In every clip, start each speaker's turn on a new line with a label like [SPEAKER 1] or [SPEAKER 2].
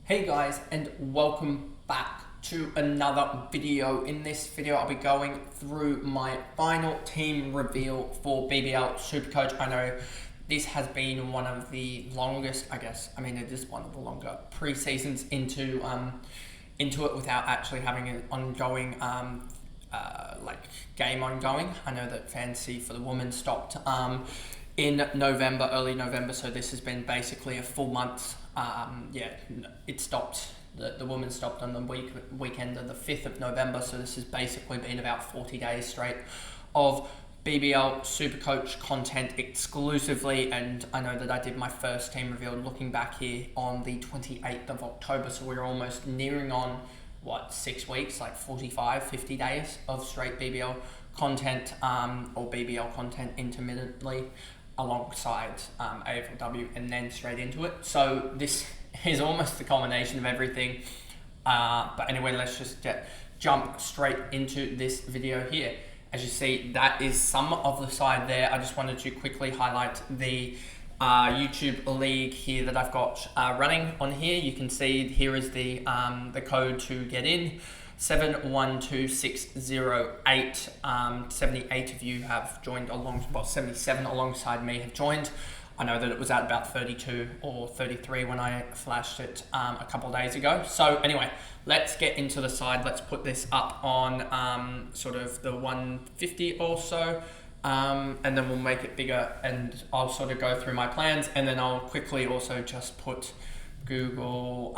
[SPEAKER 1] Hey guys, and welcome back to another video. In this video, I'll be going through my final team reveal for BBL SuperCoach. I know this has been one of the longest, it is one of the longer pre-seasons into it without actually having an ongoing game ongoing. I know that fantasy for the women stopped in November, early November, so this has been basically a full month. It stopped. The women stopped on the weekend of the 5th of November, so this has basically been about 40 days straight of BBL SuperCoach content exclusively. And I know that I did my first team reveal looking back here on the 28th of October, so we're almost nearing on 6 weeks, like 45, 50 days of straight BBL content or BBL content intermittently alongside AFLW and then straight into it. So this is almost the culmination of everything. But anyway, let's just jump straight into this video here. As you see, that is some of the side there. I just wanted to quickly highlight the YouTube league here that I've got running on here. You can see here is the code to get in. 712608. 78 of you have joined 77 alongside me have joined. I know that it was at about 32 or 33 when I flashed it a couple of days ago. So anyway, let's get into the side. Let's put this up on sort of the 150 or so. And then we'll make it bigger, and I'll sort of go through my plans, and then I'll quickly also just put Google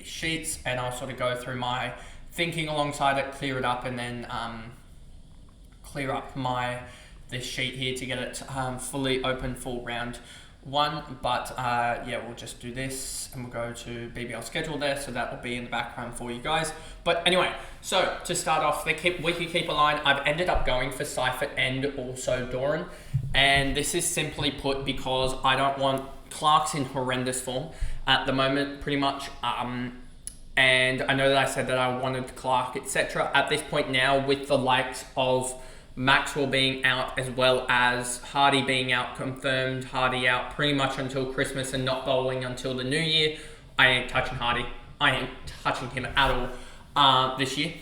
[SPEAKER 1] Sheets, and I'll sort of go through my thinking alongside it, clear it up, and then clear up this sheet here to get it fully open for round one. But we'll just do this, and we'll go to BBL schedule there, so that will be in the background for you guys. But anyway, so to start off, the weekly keeper line, I've ended up going for Seifert and also Doran, and this is simply put because I don't want Clark's in horrendous form at the moment, pretty much. And I know that I said that I wanted Clark, etc. At this point now, with the likes of Maxwell being out as well as Hardy being out, confirmed Hardy out pretty much until Christmas and not bowling until the new year, I ain't touching Hardy. I ain't touching him at all this year.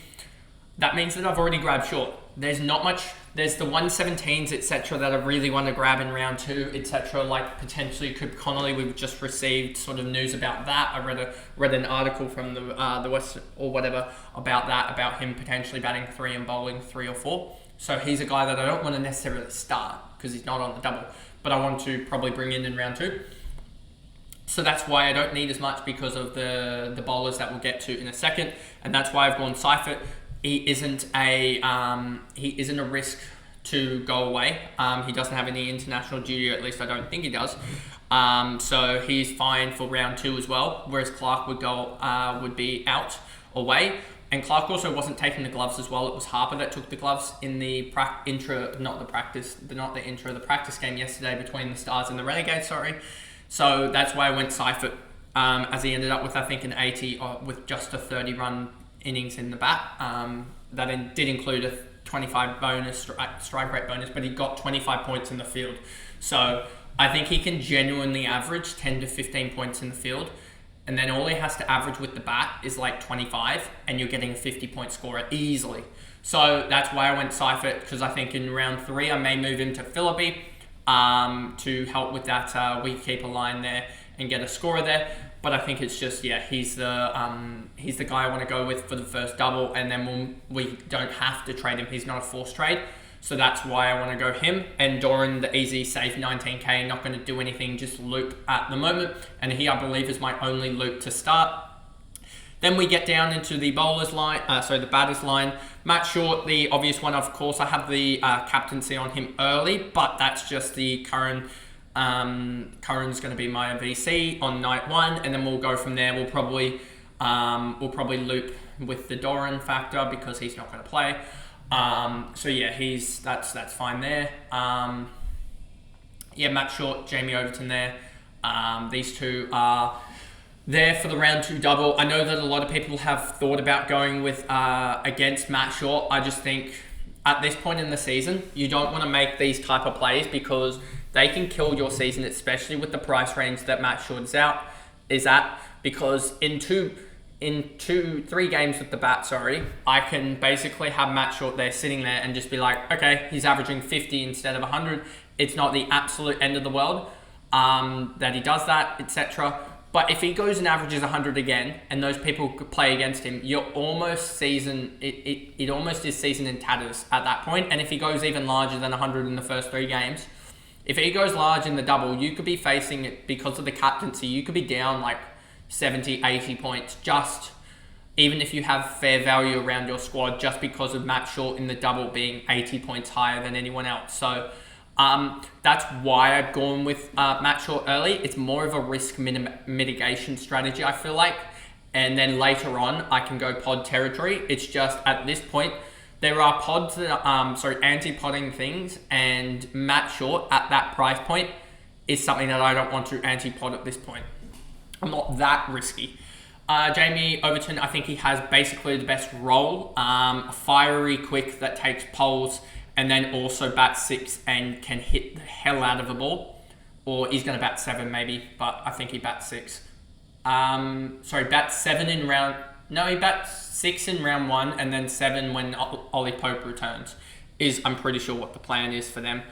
[SPEAKER 1] That means that I've already grabbed short. There's not much. There's the 117s, etc. that I really want to grab in round two, etc. Like potentially Cooper Connolly. We've just received sort of news about that. I read an article from the West or whatever about that, about him potentially batting 3 and bowling 3 or 4. So he's a guy that I don't want to necessarily start because he's not on the double, but I want to probably bring in round two. So that's why I don't need as much, because of the bowlers that we'll get to in a second, and that's why I've gone Seifert. He isn't a risk to go away. He doesn't have any international duty, or at least I don't think he does. So he's fine for round two as well. Whereas Clark would be out away, and Clark also wasn't taking the gloves as well. It was Harper that took the gloves in the practice game yesterday between the Stars and the Renegades. Sorry. So that's why I went Seifert, as he ended up with, I think, an 80 with just a 30-run innings in the bat. That did include a 25 bonus, strike rate bonus, but he got 25 points in the field. So I think he can genuinely average 10 to 15 points in the field. And then all he has to average with the bat is like 25, and you're getting a 50-point scorer easily. So that's why I went Seifert, because I think in round 3 I may move him to Philippi to help with that wicketkeeper line there and get a scorer there. But I think it's just, he's the guy I want to go with for the first double, and then we don't have to trade him. He's not a forced trade. So that's why I want to go him. And Doran, the easy, safe 19k, not going to do anything, just loop at the moment. And he, I believe, is my only loop to start. Then we get down into the bowlers line, the batters line. Matt Short, the obvious one, of course. I have the captaincy on him early, but that's just the Curran. Curran's going to be my VC on night 1, and then we'll go from there. We'll probably loop with the Doran factor because he's not going to play. That's fine there. Matt Short, Jamie Overton there. These two are there for the round 2 double. I know that a lot of people have thought about going with against Matt Short. I just think at this point in the season, you don't want to make these type of plays because they can kill your season, especially with the price range that Matt Short is at. because in three games with the bat, I can basically have Matt Short there sitting there and just be like, okay, he's averaging 50 instead of 100. It's not the absolute end of the world that he does that, etc. But if he goes and averages 100 again, and those people play against him, you're almost season. It almost is season in tatters at that point. And if he goes even larger than 100 in the first three games, if he goes large in the double, you could be facing it because of the captaincy. You could be down like 70, 80 points, just even if you have fair value around your squad, just because of Matt Short in the double being 80 points higher than anyone else. So that's why I've gone with Matt Short early. It's more of a risk mitigation strategy, I feel like. And then later on, I can go pod territory. It's just at this point, there are pods that are, anti-podding things, and Matt Short at that price point is something that I don't want to anti-pod at this point. I'm not that risky. Jamie Overton, I think he has basically the best role. Fiery, quick, that takes poles, and then also bats 6 and can hit the hell out of a ball. Or he's going to bat 7 maybe, but I think he bats 6. Bats 7 in round... No, he bats 6 in round 1 and then 7 when Ollie Pope returns. I'm pretty sure what the plan is for them.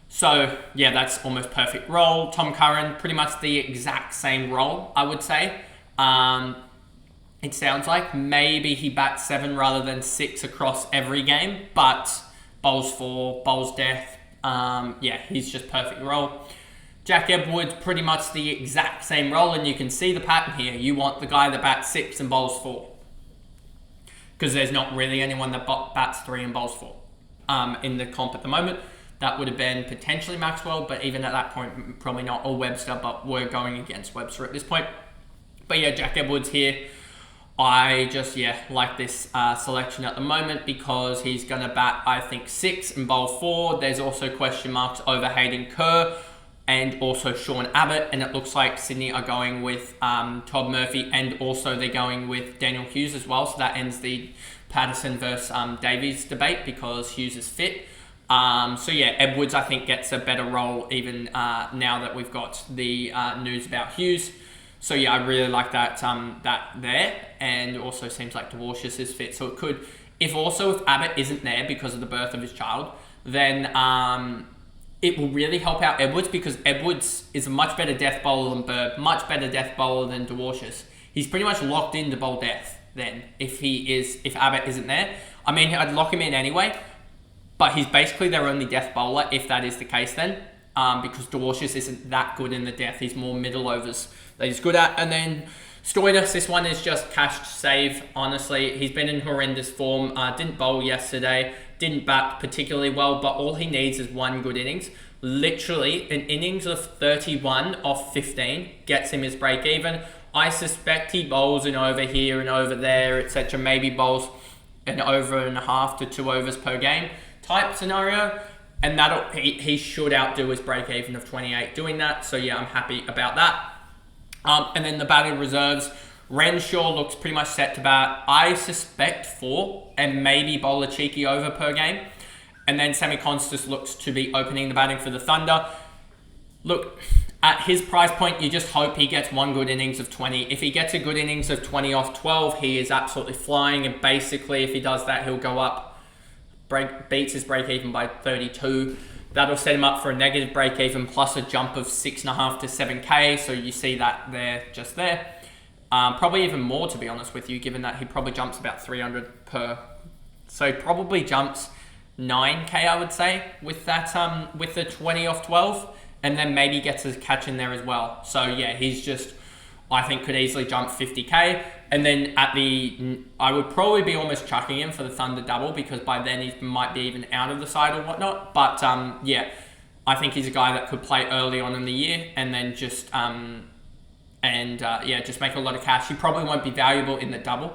[SPEAKER 1] So, yeah, that's almost perfect role. Tom Curran, pretty much the exact same role, I would say. It sounds like maybe he bats 7 rather than 6 across every game, but bowls 4, bowls death. He's just perfect role. Jack Edwards, pretty much the exact same role, and you can see the pattern here. You want the guy that bats 6 and bowls 4. Because there's not really anyone that bats 3 and bowls 4 in the comp at the moment. That would have been potentially Maxwell, but even at that point, probably not, or Webster, but we're going against Webster at this point. But yeah, Jack Edwards here. I just, like this selection at the moment because he's going to bat, I think, 6 and bowl 4. There's also question marks over Hayden Kerr and also Sean Abbott, and it looks like Sydney are going with Todd Murphy, and also they're going with Daniel Hughes as well. So that ends the Patterson versus Davies debate because Hughes is fit. Edwards, I think, gets a better role even now that we've got the news about Hughes. So I really like that there, and also seems like Dvorshis is fit. So it could, if Abbott isn't there because of the birth of his child, then it will really help out Edwards, because Edwards is a much better death bowler than Bird, much better death bowler than Dvorshis. He's pretty much locked in to bowl death then if Abbott isn't there. I mean, I'd lock him in anyway, but he's basically their only death bowler if that is the case then, because Dvorshis isn't that good in the death. He's more middle overs that he's good at. And then Stoinis, this one is just cash save, honestly. He's been in horrendous form. Didn't bowl yesterday, didn't bat particularly well, but all he needs is one good innings. Literally, an innings of 31 off 15 gets him his break even. I suspect he bowls an over here and over there, etc. Maybe bowls an over and a half to 2 overs per game type scenario, and he should outdo his break even of 28 doing that. So I'm happy about that. And then the batting reserves, Renshaw looks pretty much set to bat, I suspect 4 and maybe bowl a cheeky over per game. And then Sammy Constas looks to be opening the batting for the Thunder. Look, at his price point, you just hope he gets one good innings of 20. If he gets a good innings of 20 off 12, he is absolutely flying. And basically, if he does that, he'll go up, beats his break even by 32. That'll set him up for a negative break even plus a jump of 6.5 to 7K. So you see that there, just there. Probably even more, to be honest with you, given that he probably jumps about 300 per. So he probably jumps 9K, I would say, with that, with the 20 off 12. And then maybe gets a catch in there as well. So he's just, I think, could easily jump 50K. And then I would probably be almost chucking him for the Thunder double, because by then he might be even out of the side or whatnot. But I think he's a guy that could play early on in the year and then just just make a lot of cash. He probably won't be valuable in the double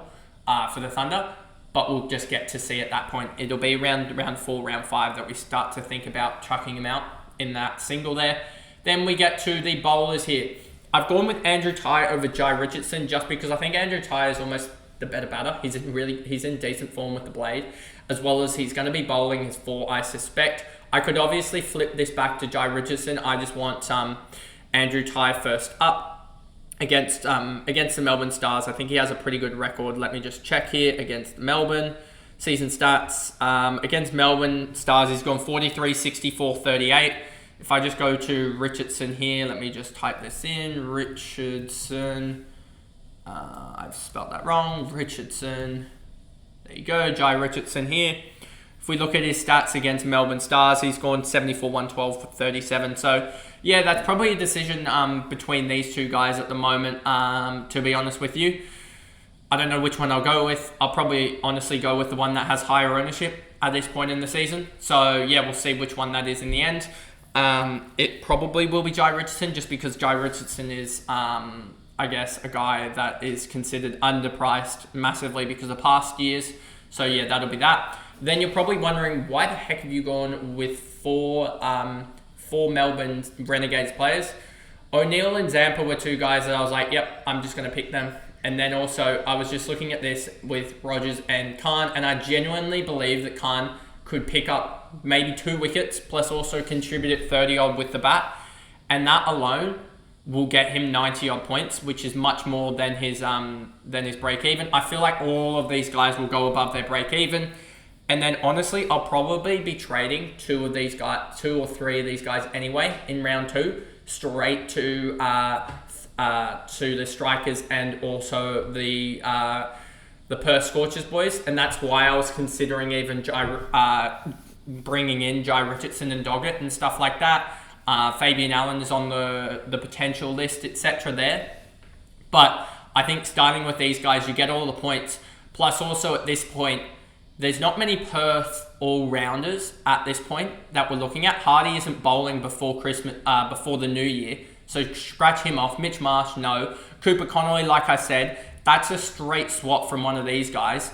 [SPEAKER 1] for the Thunder, but we'll just get to see at that point. It'll be around round 4, round 5 that we start to think about chucking him out in that single there. Then we get to the bowlers here. I've gone with Andrew Tye over Jai Richardson just because I think Andrew Tye is almost the better batter. He's in decent form with the blade, as well as he's going to be bowling his 4, I suspect. I could obviously flip this back to Jai Richardson. I just want Andrew Tye first up. against the Melbourne Stars. I think he has a pretty good record. Let me just check here against Melbourne. Season stats. Against Melbourne Stars, he's gone 43, 64, 38. If I just go to Richardson here, let me just type this in. Richardson. I've spelled that wrong. Richardson. There you go, Jai Richardson here. If we look at his stats against Melbourne Stars, he's gone 74, 112, 37. So, yeah, that's probably a decision between these two guys at the moment, to be honest with you. I don't know which one I'll go with. I'll probably honestly go with the one that has higher ownership at this point in the season. So, yeah, we'll see which one that is in the end. It probably will be Jai Richardson, just because Jai Richardson is, I guess, a guy that is considered underpriced massively because of past years. So, yeah, that'll be that. Then you're probably wondering, why the heck have you gone with four Melbourne Renegades players? O'Neill and Zampa were two guys that I was like, yep, I'm just going to pick them. And then also, I was just looking at this with Rogers and Khan, and I genuinely believe that Khan could pick up maybe 2 wickets, plus also contribute at 30-odd with the bat. And that alone will get him 90-odd points, which is much more than his break-even. I feel like all of these guys will go above their break-even. And then honestly, I'll probably be trading 2 or 3 of these guys anyway in round 2, straight to the strikers and also the Perth Scorchers boys. And that's why I was considering even bringing in Jai Richardson and Doggett and stuff like that. Fabian Allen is on the potential list, etc. there. But I think starting with these guys, you get all the points. Plus also at this point, there's not many Perth all-rounders at this point that we're looking at. Hardy isn't bowling before Christmas, before the new year. So scratch him off. Mitch Marsh, no. Cooper Connolly, like I said, that's a straight swap from one of these guys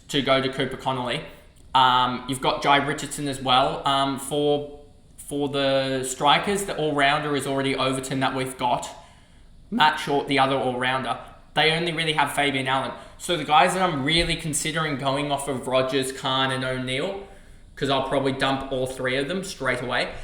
[SPEAKER 1] to go to Cooper Connolly. You've got Jai Richardson as well. For the strikers, the all-rounder is already Overton that we've got. Matt Short, the other all-rounder. They only really have Fabian Allen. So the guys that I'm really considering going off of Rogers, Khan and O'Neill, because I'll probably dump all 3 of them straight away,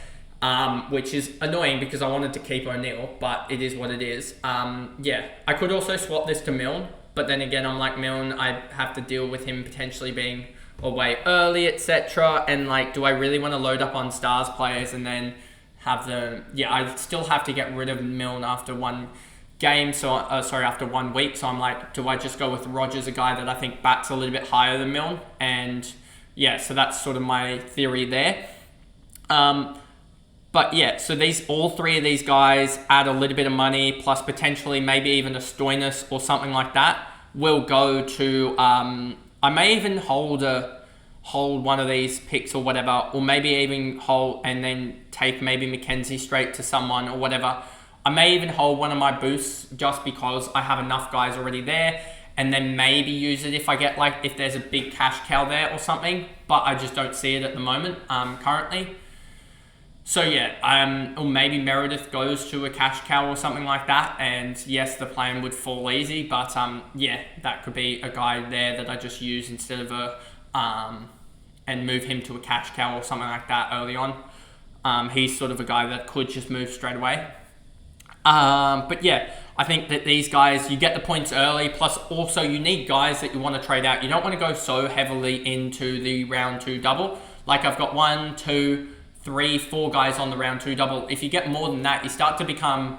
[SPEAKER 1] which is annoying because I wanted to keep O'Neill, but it is what it is. Yeah, I could also swap this to Milne, but then again, I'm like, Milne, I have to deal with him potentially being away early, etc. And like, do I really want to load up on Stars players and then have them? Yeah, I still have to get rid of Milne after one game, after 1 week. So I'm like, do I just go with Rogers, a guy that I think bats a little bit higher than Milne? And yeah, so that's sort of my theory there. But yeah, so all 3 of these guys add a little bit of money, plus potentially maybe even a Stoinis or something like that will go to, I may even hold one of these picks or whatever, or maybe even hold and then take maybe Mackenzie straight to someone or whatever. I may even hold one of my boosts just because I have enough guys already there, and then maybe use it if I get if there's a big cash cow there or something, but I just don't see it at the moment currently. So yeah, or maybe Meredith goes to a cash cow or something like that, and yes, the plan would fall easy, but yeah, that could be a guy there that I just use instead of and move him to a cash cow or something like that early on. He's sort of a guy that could just move straight away. But yeah, I think that these guys, you get the points early, plus also you need guys that you want to trade out. You don't want to go so heavily into the round 2 double. Like I've got 1, 2, 3, 4 guys on the round 2 double. If you get more than that, you start to become,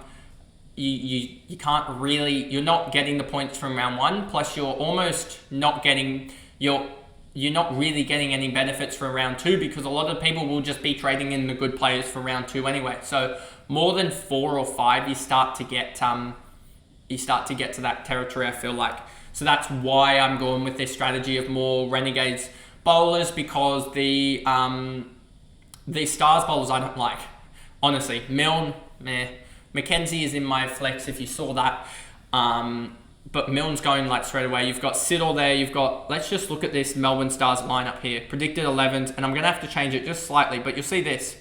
[SPEAKER 1] you can't really, you're not getting the points from round 1, plus you're almost not getting, you're not really getting any benefits from round 2, because a lot of people will just be trading in the good players for round 2 anyway. So more than 4 or 5, you start to get to that territory, I feel like. So that's why I'm going with this strategy of more Renegades bowlers, because the Stars bowlers I don't like. Honestly, Milne, meh. Mackenzie is in my flex if you saw that. But Milne's going straight away. You've got Siddle there. You've got, let's just look at this Melbourne Stars lineup here. Predicted 11s, and I'm going to have to change it just slightly, but you'll see this.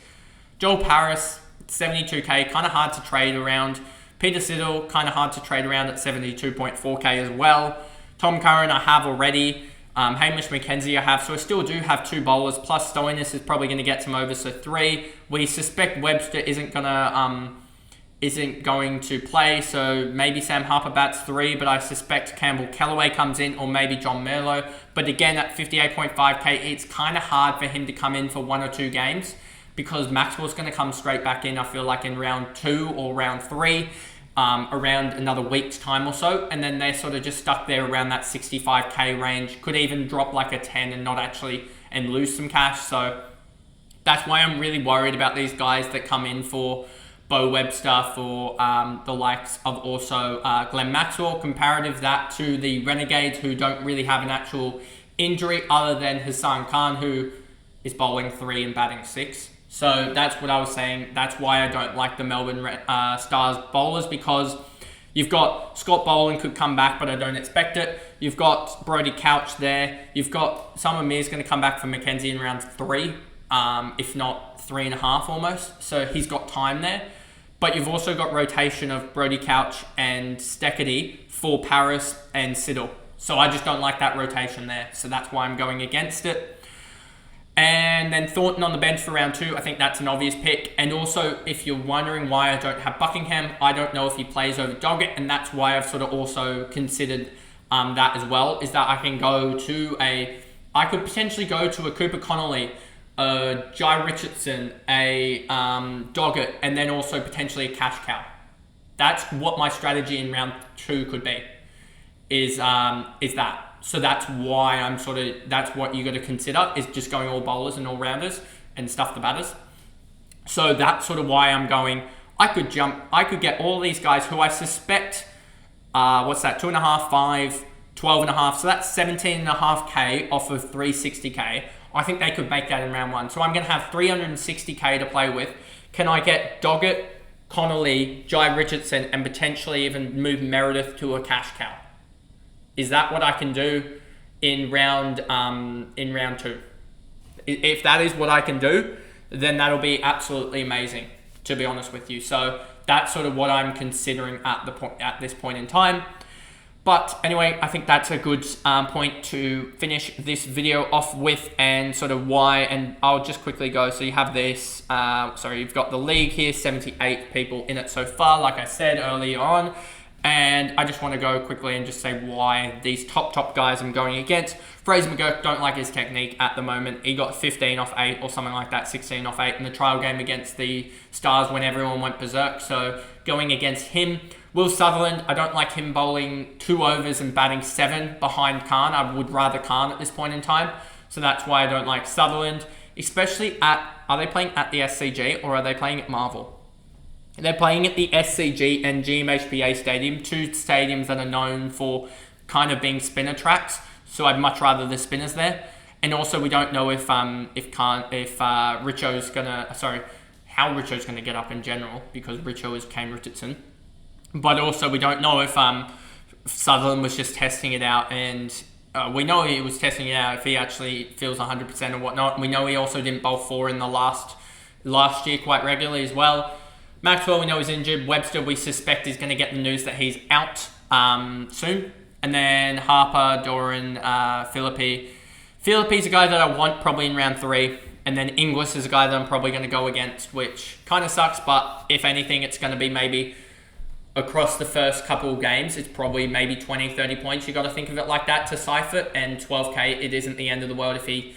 [SPEAKER 1] Joel Paris, 72k, kind of hard to trade around. Peter Siddle, kind of hard to trade around at 72.4k as well. Tom Curran, I have already. Hamish Mackenzie, I have. So I still do have 2 bowlers, plus Stoinis is probably going to get some overs, so 3. We suspect Webster isn't going to isn't going to play, so maybe Sam Harper bats 3, but I suspect Campbell Callaway comes in, or maybe John Merlo. But again, at 58.5k, it's kind of hard for him to come in for 1 or 2 games, because Maxwell's going to come straight back in, I feel like, in round 2 or round 3, around another week's time or so, and then they're sort of just stuck there around that 65k range. Could even drop like a 10 and not actually, and lose some cash. So that's why I'm really worried about these guys that come in for Bo Webster, for the likes of also Glenn Maxwell. Comparative that to the Renegades, who don't really have an actual injury other than Hassan Khan, who is bowling 3 and batting 6. So that's what I was saying. That's why I don't like the Melbourne Stars bowlers, because you've got Scott Boland could come back, but I don't expect it. You've got Brody Couch there. You've got Summer Mears going to come back for Mackenzie in round 3. If not 3.5 almost. So he's got time there. But you've also got rotation of Brody Couch and Steckity for Paris and Siddle. So I just don't like that rotation there. So that's why I'm going against it. And then Thornton on the bench for round 2. I think that's an obvious pick. And also, if you're wondering why I don't have Buckingham, I don't know if he plays over Doggett. And that's why I've sort of also considered that as well. Is that I could potentially go to a Cooper Connolly, Jai Richardson, a Doggett, and then also potentially a cash cow. That's what my strategy in round 2 could be. Is that. So that's why that's what you got to consider, is just going all bowlers and all rounders and stuff the batters. So that's sort of why I'm going. I could get all these guys who I suspect, 2.5, 5, 12.5. So that's 17.5k off of 360k. I think they could make that in round 1. So I'm going to have 360k to play with. Can I get Doggett, Connolly, Jai Richardson, and potentially even move Meredith to a cash cow? Is that what I can do in round 2? If that is what I can do, then that'll be absolutely amazing, to be honest with you. So that's sort of what I'm considering at this point in time. But anyway, I think that's a good point to finish this video off with, and sort of why. And I'll just quickly go. So you have this. You've got the league here, 78 people in it so far, like I said earlier on. And I just want to go quickly and just say why these top guys I'm going against. Fraser McGurk, don't like his technique at the moment. He got 15 off 8 or something like that, 16 off 8 in the trial game against the Stars when everyone went berserk. So going against him. Will Sutherland, I don't like him bowling 2 overs and batting 7 behind Khan. I would rather Khan at this point in time. So that's why I don't like Sutherland. Especially are they playing at the SCG or are they playing at Marvel? They're playing at the SCG and GMHBA Stadium, 2 stadiums that are known for kind of being spinner tracks. So I'd much rather the spinners there. And also we don't know how Richo's gonna get up in general, because Richo is Kane Richardson. But also we don't know if Sutherland was just testing it out, and we know he was testing it out if he actually feels 100% or whatnot. We know he also didn't bowl 4 in the last year quite regularly as well. Maxwell, we know he's injured. Webster, we suspect, is going to get the news that he's out soon. And then Harper, Doran, Philippi. Philippi's a guy that I want probably in round 3. And then Inglis is a guy that I'm probably going to go against, which kind of sucks. But if anything, it's going to be maybe across the first couple of games, it's probably maybe 20, 30 points. You got to think of it like that to Seifert. And 12k, it isn't the end of the world if they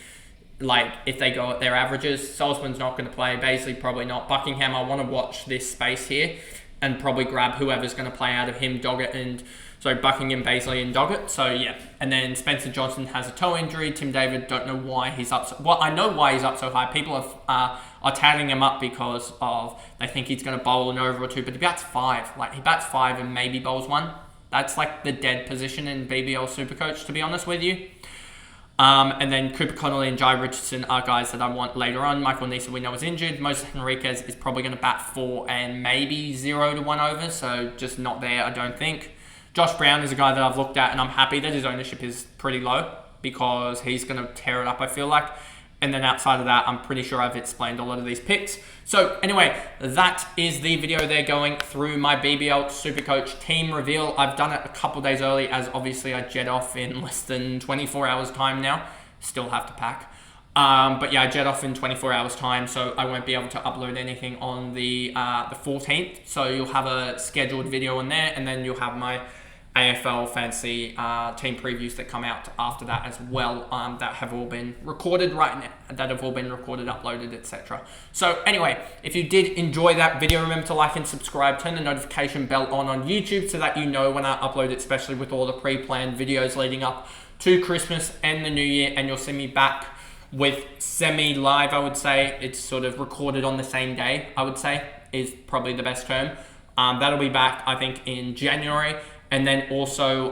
[SPEAKER 1] go at their averages. Salzman's not going to play. Baisley probably not. Buckingham, I want to watch this space here and probably grab whoever's going to play out of him, Buckingham, Baisley and Doggett. So yeah. And then Spencer Johnson has a toe injury. Tim David, don't know why he's up. Well, I know why he's up so high. People are tagging him up because they think he's going to bowl an over or 2, but he bats 5. He bats 5 and maybe bowls 1. That's like the dead position in BBL SuperCoach, to be honest with you. And then Cooper Connolly and Jai Richardson are guys that I want later on. Michael Nisa, we know, is injured. Moses Henriquez is probably going to bat 4 and maybe 0 to 1 over, so just not there, I don't think. Josh Brown is a guy that I've looked at, and I'm happy that his ownership is pretty low, because he's going to tear it up, I feel like. And then outside of that, I'm pretty sure I've explained a lot of these picks. So anyway, that is the video there going through my BBL SuperCoach team reveal. I've done it a couple days early, as obviously I jet off in less than 24 hours time now. Still have to pack. But yeah, I jet off in 24 hours time, so I won't be able to upload anything on the 14th. So you'll have a scheduled video on there, and then you'll have my AFL fantasy team previews that come out after that as well, that have all been recorded uploaded, etc. So anyway, if you did enjoy that video, remember to like and subscribe, turn the notification bell on YouTube so that you know when I upload it, especially with all the pre-planned videos leading up to Christmas and the New Year. And you'll see me back with semi-live, I would say. It's sort of recorded on the same day, I would say, is probably the best term. That'll be back, I think, in January. And then also,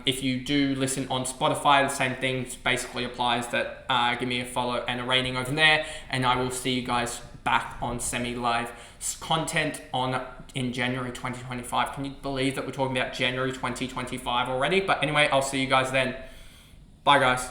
[SPEAKER 1] if you do listen on Spotify, the same thing basically applies, that give me a follow and a rating over there, and I will see you guys back on semi-live content in January 2025. Can you believe that we're talking about January 2025 already? But anyway, I'll see you guys then. Bye, guys.